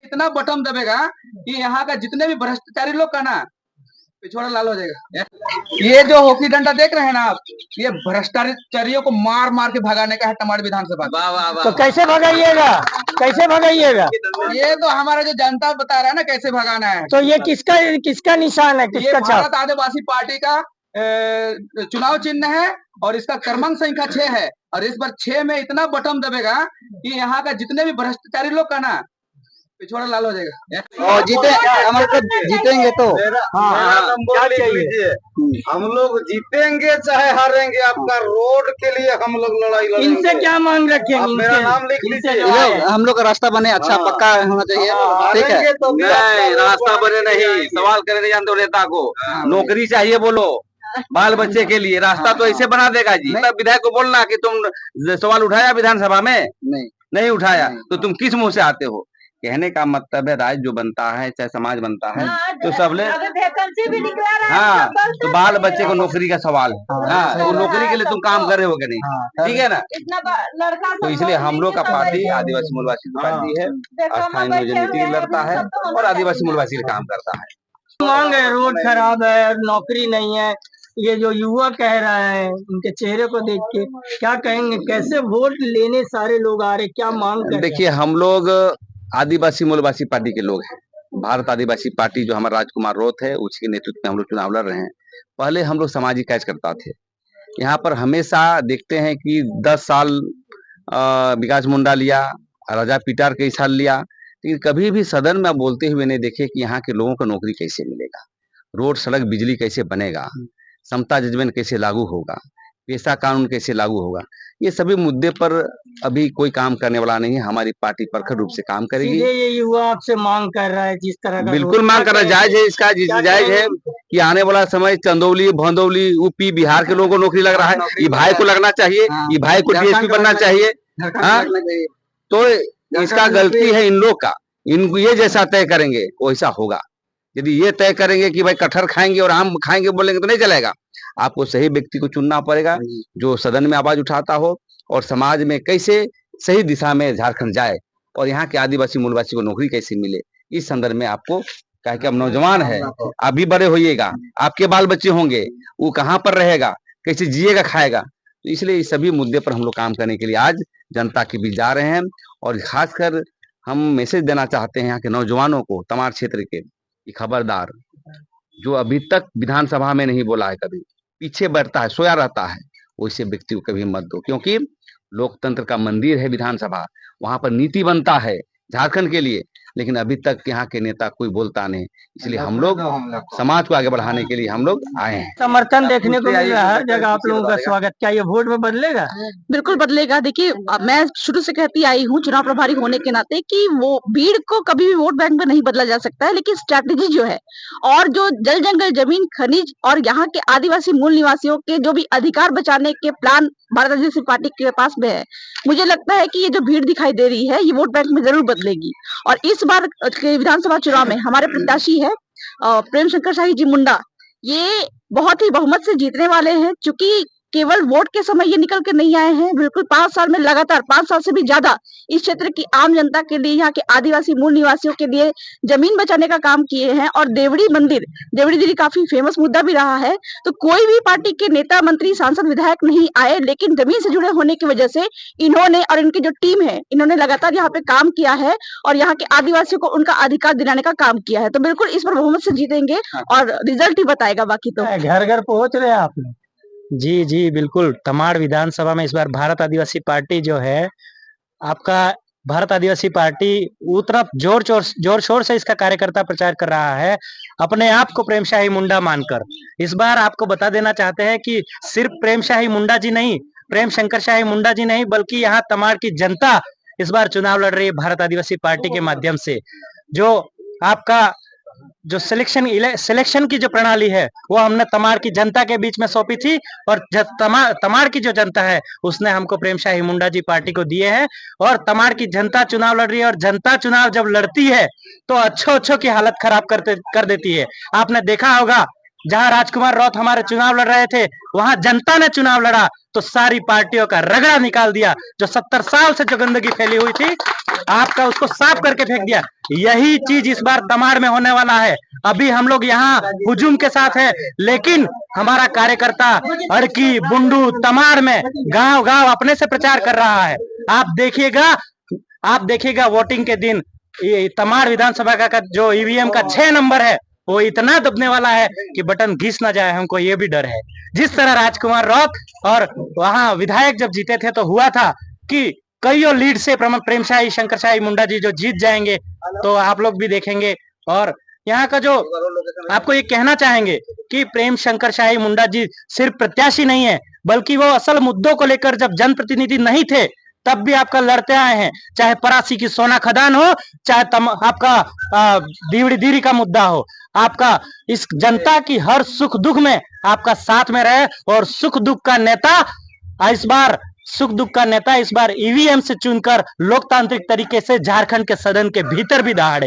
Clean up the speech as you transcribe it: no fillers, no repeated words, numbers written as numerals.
इतना बटन दबेगा कि यहाँ का जितने भी भ्रष्टाचारी लोग का ना पिछवाड़ा लाल हो जाएगा। ये जो हॉकी डंडा देख रहे हैं ना आप, ये भ्रष्टाचारियों को मार मार के भगाने का है टमाटर विधानसभा। तो कैसे भगाइएगा, कैसे भगाइएगा? ये तो हमारा जो जनता बता रहा है ना कैसे भगाना है। तो ये किसका किसका निशान है, ये किसका भारत आदिवासी पार्टी का चुनाव चिन्ह है और इसका क्रमांक संख्या 6 है। और इस बार 6 में इतना बटन दबेगा कि यहाँ का जितने भी भ्रष्टाचारी लोग का ना पिछवाड़ा लाल हो जाएगा। और हम लोग जीतेंगे तो हम लोग जीतेंगे चाहे हारेंगे, आपका रोड के लिए हम लोग लड़ाई लड़ेंगे। इनसे क्या मांग रखे? मेरा नाम लिख लीजिए। हम लोग का रास्ता बने अच्छा पक्का होना चाहिए। ठीक है, तो नहीं रास्ता बने नहीं, सवाल करने नहीं जानते नेता को। नौकरी चाहिए बोलो बाल बच्चे के लिए, रास्ता तो ऐसे बना देगा जी। विधायक को बोलना कि तुम सवाल उठाया विधानसभा में, नहीं उठाया तो तुम किस मुंह से आते हो। कहने का मतलब है राज्य जो बनता है चाहे समाज बनता है तो सब ले हाँ, तो बाल बच्चे को नौकरी का सवाल है। हाँ, तो नौकरी के लिए तुम काम कर रहे हो कि नहीं, ठीक है ना। तो इसलिए हम लोग का पार्टी आदिवासी मूलवासी की पार्टी है, स्थानीय नियोजन नीति लड़ता है और आदिवासी मूलवासी का काम करता है। मांग है, रोड खराब है, नौकरी नहीं है। ये जो युवा कह रहा है, उनके चेहरे को देख के क्या कहेंगे? कैसे वोट लेने सारे लोग आ रहे, क्या मांग कर? देखिए हम लोग आदिवासी मूलवासी पार्टी के लोग हैं। भारत आदिवासी पार्टी जो हमारा राजकुमार रोत है उसके नेतृत्व में हम लोग चुनाव लड़ रहे हैं। पहले हम लोग सामाजिक कार्य करता थे। यहाँ पर हमेशा देखते हैं कि 10 साल विकास मुंडा लिया, राजा पिटार कई साल लिया, लेकिन कभी भी सदन में बोलते हुए नहीं देखे कि यहाँ के लोगों को नौकरी कैसे मिलेगा, रोड सड़क बिजली कैसे बनेगा, समता जजमेंट कैसे लागू होगा, पेशा कानून कैसे लागू होगा। ये सभी मुद्दे पर अभी कोई काम करने वाला नहीं है। हमारी पार्टी प्रखर रूप से काम करेगी। ये युवा आपसे मांग कर रहा है जिस तरह का, बिल्कुल मांग कर रहा है, जायज है इसका, जायज है कि आने वाला समय चंदौली, भदौली, यूपी, बिहार के लोगों को नौकरी लग रहा है, ये भाई को लगना चाहिए, ये भाई को डीएसपी बनना चाहिए। तो इसका गलती है इन लोग का। इनको ये जैसा तय करेंगे वैसा होगा। यदि ये तय करेंगे कि भाई कटहर खाएंगे और आम खाएंगे बोलेंगे तो नहीं चलेगा। आपको सही व्यक्ति को चुनना पड़ेगा जो सदन में आवाज उठाता हो और समाज में कैसे सही दिशा में झारखंड जाए और यहाँ के आदिवासी मूलवासी को नौकरी कैसे मिले। इस संदर्भ में आपको कहा कि अब नौजवान है, आप भी बड़े होइएगा, आपके बाल बच्चे होंगे, वो कहाँ पर रहेगा, कैसे जिएगा खाएगा। तो इसलिए इस सभी मुद्दे पर हम लोग काम करने के लिए आज जनता के बीच जा रहे हैं। और खासकर हम मैसेज देना चाहते हैं यहाँ के नौजवानों को, तमाड़ क्षेत्र के, कि खबरदार, जो अभी तक विधानसभा में नहीं बोला है, कभी पीछे बैठता है, सोया रहता है, वैसे व्यक्ति को कभी मत दो। क्योंकि लोकतंत्र का मंदिर है विधानसभा, वहां पर नीति बनता है झारखंड के लिए, लेकिन अभी तक यहाँ के नेता कोई बोलता नहीं। इसलिए हम लोग समाज को आगे बढ़ाने के लिए हम लोग आए हैं। समर्थन देखने को मिल रहा है हर जगह, आप लोगों का स्वागत। क्या ये वोट में बदलेगा? बिल्कुल बदलेगा। देखिए मैं शुरू से कहती आई हूँ चुनाव प्रभारी होने के नाते कि वो भीड़ को कभी भी वोट बैंक में नहीं बदला जा सकता है, लेकिन स्ट्रैटेजी जो है और जो जल जंगल जमीन खनिज और यहाँ के आदिवासी मूल निवासियों के जो भी अधिकार बचाने के प्लान भारत आदिवासी पार्टी के पास में है, मुझे लगता है कि ये जो भीड़ दिखाई दे रही है ये वोट बैंक में जरूर बदलेगी। और इस बार के विधानसभा चुनाव में हमारे प्रत्याशी है प्रेम शंकर शाही जी मुंडा, ये बहुत ही बहुमत से जीतने वाले हैं। चूंकि केवल वोट के समय ये निकल के नहीं आए हैं, बिल्कुल 5 साल में लगातार 5 साल से भी ज्यादा इस क्षेत्र की आम जनता के लिए, यहाँ के आदिवासी मूल निवासियों के लिए जमीन बचाने का काम किए हैं। और देवड़ी मंदिर, देवड़ी देवी काफी फेमस मुद्दा भी रहा है। तो कोई भी पार्टी के नेता, मंत्री, सांसद, विधायक नहीं आए, लेकिन जमीन से जुड़े होने की वजह से इन्होंने और इनकी जो टीम है, इन्होंने लगातार यहाँ पे काम किया है और यहाँ के आदिवासियों को उनका अधिकार दिलाने का काम किया है। तो बिल्कुल इस पर बहुमत से जीतेंगे और रिजल्ट ही बताएगा। बाकी तो घर घर पहुंच रहे हैं आपने? जी जी बिल्कुल। तमाड़ विधानसभा में इस बार भारत आदिवासी पार्टी जो है, आपका भारत आदिवासी पार्टी उतना जोर शोर से इसका कार्यकर्ता प्रचार कर रहा है, अपने आप को प्रेम शाही मुंडा मानकर। इस बार आपको बता देना चाहते हैं कि सिर्फ प्रेम शाही मुंडा जी नहीं, प्रेम शंकर शाही मुंडा जी नहीं, बल्कि यहाँ तमाड़ की जनता इस बार चुनाव लड़ रही है भारत आदिवासी पार्टी के माध्यम से। जो आपका जो सिलेक्शन की जो प्रणाली है वो हमने तमाड़ की जनता के बीच में सौंपी थी और तमाड़ की जो जनता है उसने हमको प्रेम शाही मुंडा जी पार्टी को दिए हैं। और तमाड़ की जनता चुनाव लड़ रही है और जनता चुनाव जब लड़ती है तो अच्छो की हालत खराब कर देती है। आपने देखा होगा जहां राजकुमार रौत हमारे चुनाव लड़ रहे थे, वहां जनता ने चुनाव लड़ा तो सारी पार्टियों का रगड़ा निकाल दिया। जो 70 साल से जो गंदगी फैली हुई थी, आपका उसको साफ करके फेंक दिया। यही चीज इस बार तमाड़ में होने वाला है। अभी हम लोग यहाँ हुजूम के साथ है, लेकिन हमारा कार्यकर्ता अड़की, बुंडू, तमाड़ में गांव गांव अपने से प्रचार कर रहा है। आप देखिएगा वोटिंग के दिन ये तमाड़ विधानसभा का जो ईवीएम का 6 नंबर है, वो इतना दबने वाला है कि बटन घिस ना जाए, हमको ये भी डर है। जिस तरह राजकुमार रौत और वहां विधायक जब जीते थे तो हुआ था कि कईयों लीड से प्रेमशाही शंकरशाही मुंडा जी जो जीत जाएंगे, तो आप लोग भी देखेंगे। और यहाँ का जो आपको ये कहना चाहेंगे कि प्रेम शंकर शाही मुंडा जी सिर्फ प्रत्याशी नहीं है, बल्कि वो असल मुद्दों को लेकर जब जनप्रतिनिधि नहीं थे तब भी आपका लड़ते आए हैं। चाहे परासी की सोना खदान हो, चाहे आपका दीवड़ी दीरी का मुद्दा हो, आपका इस जनता की हर सुख दुख में आपका साथ में रहे। और सुख दुख का नेता इस बार ईवीएम से चुनकर लोकतांत्रिक तरीके से झारखंड के सदन के भीतर भी दहाड़े।